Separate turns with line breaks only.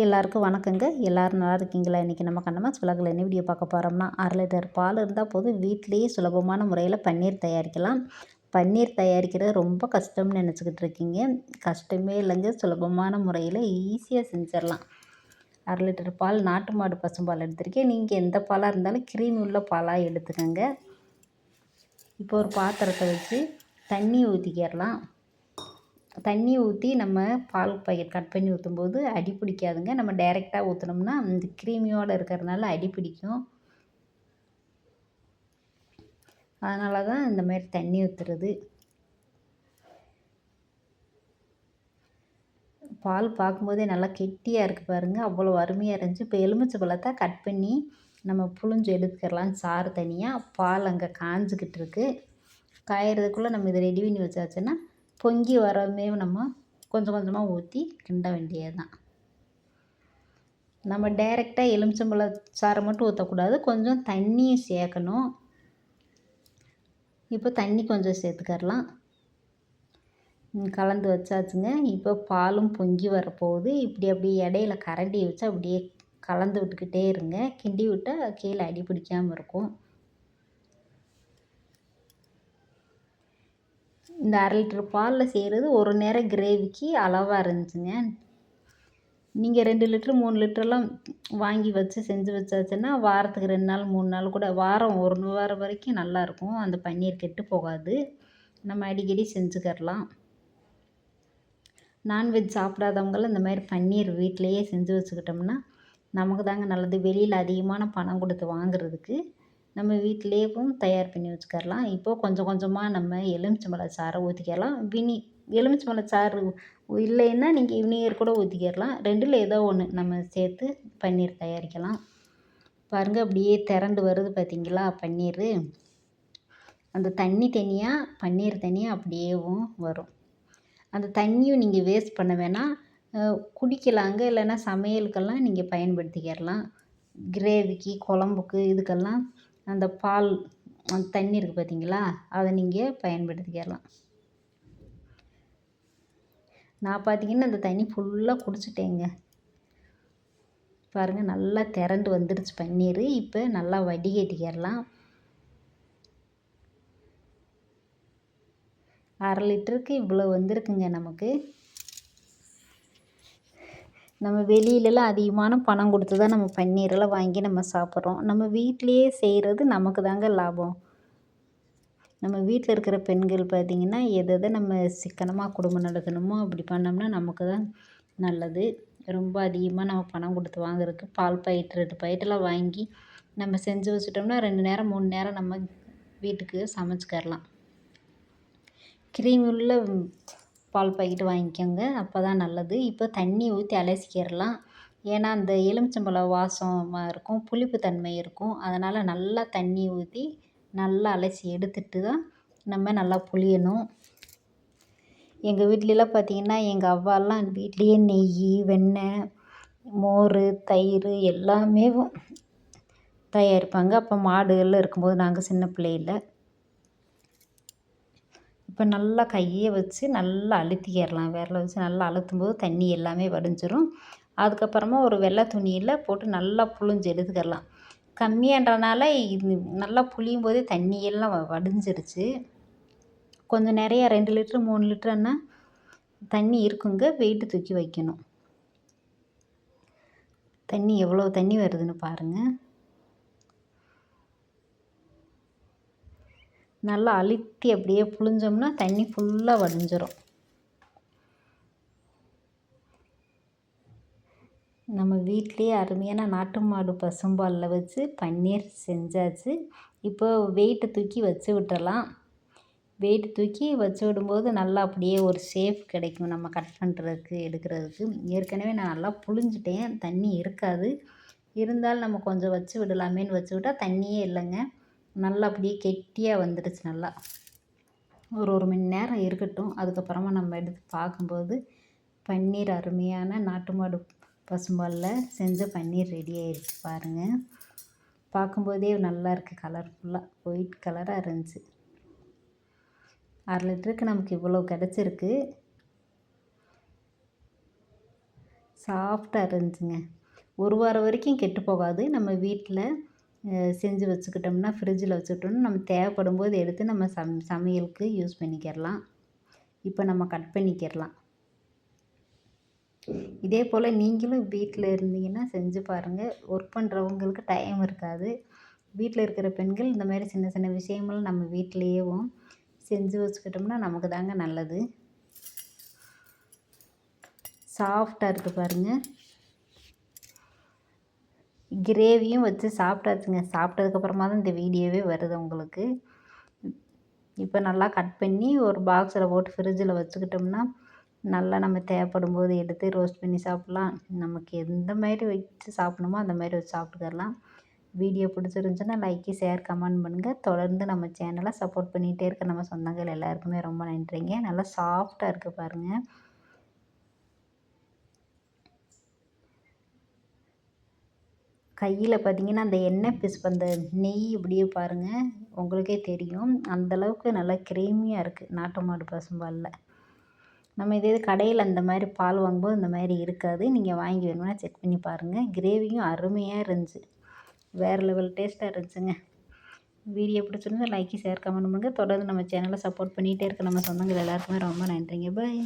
எல்லாருக்கும் வணக்கங்க. எல்லோரும் நல்லா இருக்கீங்களா? இன்றைக்கி நம்ம கண்ணம்மாஸ் விலாகில் என்ன வீடியோ பார்க்க போகிறோம்னா, 1/2 லிட்டர் பால் இருந்தால் போதும் வீட்டிலேயே சுலபமான முறையில் பன்னீர் தயாரிக்கலாம். பன்னீர் தயாரிக்கிறது ரொம்ப கஷ்டம்னு நினச்சிக்கிட்டு இருக்கீங்க. கஷ்டமே இல்லைங்க, சுலபமான முறையில் ஈஸியாக செஞ்சிடலாம். 1/2 லிட்டர் பால் நாட்டு மாடு பசும்பால் எடுத்திருக்கேன். நீங்கள் எந்த பாலாக இருந்தாலும் கிரீம் உள்ள பாலாக எடுத்துக்கோங்க. இப்போ ஒரு பாத்திரத்தை வச்சு தண்ணி ஊற்றிக்கிடலாம். தண்ணி ஊற்றி நம்ம பால் பாக்கெட் கட் பண்ணி ஊற்றும்போது அடி பிடிக்காதுங்க. நம்ம டைரெக்டாக ஊற்றினோம்னா இந்த க்ரீமியோடு இருக்கிறதுனால அடி பிடிக்கும். அதனால தான் இந்த மாதிரி தண்ணி ஊற்றுறது. பால் பார்க்கும்போதே நல்லா கெட்டியாக இருக்குது பாருங்கள், அவ்வளோ அருமையாக இருந்துச்சு. இப்போ எலுமிச்சை பழத்தை கட் பண்ணி நம்ம புழிஞ்சு எடுத்துக்கலாம். சாறு தனியாக, பால் அங்கே காஞ்சிக்கிட்டு இருக்குது. காயறதுக்குள்ளே நம்ம இதை ரெடி பண்ணி வச்சாச்சுன்னா பொங்கி வரமே நம்ம கொஞ்சம் கொஞ்சமாக ஊற்றி கிண்ட வேண்டியது தான். நம்ம டைரெக்டாக எலுமிச்சம்பழ சாறை மட்டும் ஊற்றக்கூடாது, கொஞ்சம் தண்ணியும் சேர்க்கணும். இப்போ தண்ணி கொஞ்சம் சேர்த்துக்கரலாம். கலந்து வச்சாச்சுங்க. இப்போ பாலும் பொங்கி வரப்போகுது. இப்படி அப்படியே இடையில கரண்டி வச்சு அப்படியே கலந்து விட்டுக்கிட்டே இருங்க. கிண்டி விட்டால் கீழே அடி பிடிக்காமல் இருக்கும். இந்த 1/2 லிட்டர் பாலில் செய்கிறது ஒரு நேரம் கிரேவிக்கு அளவாக இருந்துச்சுங்க. நீங்கள் 2 லிட்டரு 3 லிட்டரெலாம் வாங்கி வச்சு செஞ்சு வச்சாச்சுன்னா வாரத்துக்கு 2 நாள் 3 நாள் கூட, வாரம் 1 வாரம் வரைக்கும் நல்லாயிருக்கும். அந்த பன்னீர் கெட்டு போகாது. நம்ம அடிக்கடி செஞ்சுக்கிடலாம். நான்வெஜ் சாப்பிடாதவங்களும் இந்த மாதிரி பன்னீர் வீட்டிலையே செஞ்சு வச்சுக்கிட்டோம்னா நமக்கு தாங்க நல்லது. வெளியில் அதிகமான பணம் கொடுத்து வாங்குறதுக்கு நம்ம வீட்டிலேயும் தயார் பண்ணி வச்சுக்கிடலாம். இப்போது கொஞ்சம் கொஞ்சமாக நம்ம எலுமிச்சம்பழ சாறை ஊற்றிக்கிடலாம். எலுமிச்சம்பழ சாறு இல்லைன்னா நீங்கள் வினிகர் கூட ஊற்றிக்கிடலாம். 2ல் ஏதோ ஒன்று நம்ம சேர்த்து பன்னீர் தயாரிக்கலாம். பாருங்கள், அப்படியே திரண்டு வருது பார்த்தீங்களா பன்னீர். அந்த தண்ணி தனியாக, பன்னீர் தனியாக அப்படியேவும் வரும். அந்த தண்ணியும் நீங்கள் வேஸ்ட் பண்ண வேணாம், குடிக்கலாங்க. இல்லைன்னா சமையலுக்கெல்லாம் நீங்கள் பயன்படுத்திக்கிடலாம். கிரேவிக்கு, குழம்புக்கு, இதுக்கெல்லாம் அந்த பால் அந்த தண்ணி இருக்குது பார்த்தீங்களா, அதை நீங்கள் பயன்படுத்திக்கிடலாம். நான் பார்த்தீங்கன்னா அந்த தண்ணி ஃபுல்லாக குடிச்சிட்டேங்க. பாருங்கள், நல்லா திரண்டு வந்துடுச்சு பன்னீர். இப்போ நல்லா வடிகட்டிக்கிடலாம். 1/2 லிட்டருக்கு இவ்வளோ வந்திருக்குங்க நமக்கு. நம்ம வெளியிலலாம் அதிகமான பணம் கொடுத்து தான் நம்ம பன்னீரெல்லாம் வாங்கி நம்ம சாப்பிட்றோம். நம்ம வீட்டிலையே செய்கிறது நமக்கு தாங்க லாபம். நம்ம வீட்டில் இருக்கிற பெண்கள் பார்த்திங்கன்னா எதை நம்ம சிக்கனமாக குடும்பம் நடத்தணுமோ அப்படி பண்ணோம்னா நமக்கு தான் நல்லது. ரொம்ப அதிகமாக நம்ம பணம் கொடுத்து வாங்குறதுக்கு பால் பாக்கெட் 2 பாக்கெட்டெல்லாம் வாங்கி நம்ம செஞ்சு வச்சுட்டோம்னா 2 நேரம் 3 நேரம் நம்ம வீட்டுக்கு சமைச்சிக்கிடலாம். கிரீம் உள்ள பால் பாக்கெட்டு வாங்கிக்கோங்க, அப்போ தான் நல்லது. இப்போ தண்ணி ஊற்றி அலசிக்கிடலாம். ஏன்னா அந்த எலுமிச்சம்பழ வாசமாக இருக்கும், புளிப்பு தன்மை இருக்கும். அதனால் நல்லா தண்ணி ஊற்றி நல்லா அலசி எடுத்துட்டு தான் நம்ம நல்லா புளியணும். எங்கள் வீட்லலாம் பார்த்திங்கன்னா எங்கள் அவ்வாலாம் வீட்லேயே நெய், வெண்ணெய், மோர், தயிர் எல்லாமே தயாரிப்பாங்க. அப்போ மாடுகள் இருக்கும்போது நாங்கள் சின்ன பிள்ளையில் இப்போ நல்லா கையை வச்சு நல்லா அழுத்திக்கிடலாம். விரல வச்சு நல்லா அழுத்தும்போது தண்ணி எல்லாமே வடிஞ்சிரும். அதுக்கப்புறமா ஒரு வெள்ளை துணியில் போட்டு நல்லா புழிஞ்சு எடுத்துக்கிடலாம். கம்மியான்றனால இது நல்லா புளியும் போதே தண்ணியெல்லாம் வடிஞ்சிருச்சு. கொஞ்சம் நிறையா 2 லிட்டரு 3 லிட்டருன்னா தண்ணி இருக்குங்க. வெயிட்டு தூக்கி வைக்கணும். தண்ணி எவ்வளோ தண்ணி வருதுன்னு பாருங்கள். நல்லா அழுத்தி அப்படியே புழிஞ்சோம்னா தண்ணி ஃபுல்லாக வடிஞ்சிரும். நம்ம வீட்லேயே அருமையான நாட்டு மாடு பசும்பாலில் வச்சு பன்னீர் செஞ்சாச்சு. இப்போ வெயிட்டை தூக்கி வச்சு விட்டுறலாம். வெயிட் தூக்கி வச்சு விடும்போது நல்லா அப்படியே ஒரு ஷேப் கிடைக்கும் நம்ம கட் பண்ணுறதுக்கு எடுக்கிறதுக்கு. ஏற்கனவே நான் நல்லா புழிஞ்சிட்டேன், தண்ணி இருக்காது. இருந்தாலும் நம்ம கொஞ்சம் வச்சு விடலாமேன்னு வச்சு விட்டால் தண்ணியே இல்லைங்க. நல்லா அப்படியே கெட்டியாக வந்துடுச்சு. நல்லா ஒரு மணி நேரம் இருக்கட்டும். அதுக்கப்புறமா நம்ம எடுத்து பார்க்கும்போது பன்னீர் அருமையான நாட்டு மாடு பசும்பாலில் செஞ்ச பன்னீர் ரெடி ஆயிடுச்சு பாருங்கள். பார்க்கும்போதே நல்லா இருக்குது, கலர்ஃபுல்லாக ஒயிட் கலராக இருந்துச்சு. 1/2 லிட்டருக்கு நமக்கு இவ்வளோ கிடச்சிருக்கு. சாஃப்டாக இருந்துச்சுங்க. ஒரு வாரம் வரைக்கும் கெட்டு போகாது. நம்ம வீட்டில் செஞ்சு வச்சுக்கிட்டோம்னா, ஃப்ரிட்ஜில் வச்சுக்கிட்டோம்னா, நம்ம தேவைப்படும்போது எடுத்து நம்ம சமையலுக்கு யூஸ் பண்ணிக்கிறலாம். இப்போ நம்ம கட் பண்ணிக்கிறலாம். இதே போல் நீங்களும் வீட்டில் இருந்தீங்கன்னா செஞ்சு பாருங்கள். ஒர்க் பண்ணுறவங்களுக்கு டைம் இருக்காது. வீட்டில் இருக்கிற பெண்கள் இந்த மாதிரி சின்ன சின்ன விஷயங்கள் நம்ம வீட்டிலேயேவும் செஞ்சு வச்சுக்கிட்டோம்னா நமக்கு தாங்க நல்லது. சாஃப்டாக இருக்குது பாருங்கள். கிரேவியும் வச்சு சாப்பிட்டாச்சுங்க. சாப்பிட்டதுக்கப்புறமா தான் இந்த வீடியோவே வருது உங்களுக்கு. இப்போ நல்லா கட் பண்ணி ஒரு பாக்ஸில் போட்டு ஃப்ரிட்ஜில் வச்சுக்கிட்டோம்னா நல்லா நம்ம தேவைப்படும் போது எடுத்து ரோஸ்ட் பண்ணி சாப்பிட்லாம். நமக்கு எந்த மாதிரி வச்சு சாப்பிட்ணுமோ அந்த மாதிரி வச்சு சாப்பிட்டுக்கலாம். வீடியோ பிடிச்சிருந்துச்சுன்னா லைக்கு, ஷேர், கமெண்ட் பண்ணுங்கள். தொடர்ந்து நம்ம சேனலை சப்போர்ட் பண்ணிகிட்டே இருக்க நம்ம சொந்தங்கள் எல்லாருக்குமே ரொம்ப நன்றிங்க. நல்லா சாஃப்டாக இருக்குது பாருங்கள். கையில் பார்த்தீங்கன்னா அந்த எண்ணெய் பிசுப்பு அந்த நெய் இப்படியே பாருங்கள், உங்களுக்கே தெரியும். அந்தளவுக்கு நல்லா க்ரீமியாக இருக்குது நாட்டு மாடு பசும்பாலில். நம்ம இதே கடையில் அந்த மாதிரி பால் வாங்கும்போது இந்த மாதிரி இருக்காது. நீங்கள் வாங்கி வேணும்னா செக் பண்ணி பாருங்கள். கிரேவியும் அருமையாக இருந்துச்சு. வேறு லெவல் டேஸ்ட்டாக இருந்துச்சுங்க. வீடியோ பிடிச்சிருந்தா லைக், ஷேர், கமெண்ட் பண்ணுங்கள். தொடர்ந்து நம்ம சேனலை சப்போர்ட் பண்ணிகிட்டே இருக்க நம்ம சொந்தங்கள் எல்லாருக்குமே ரொம்ப நன்றிங்க. பாய்.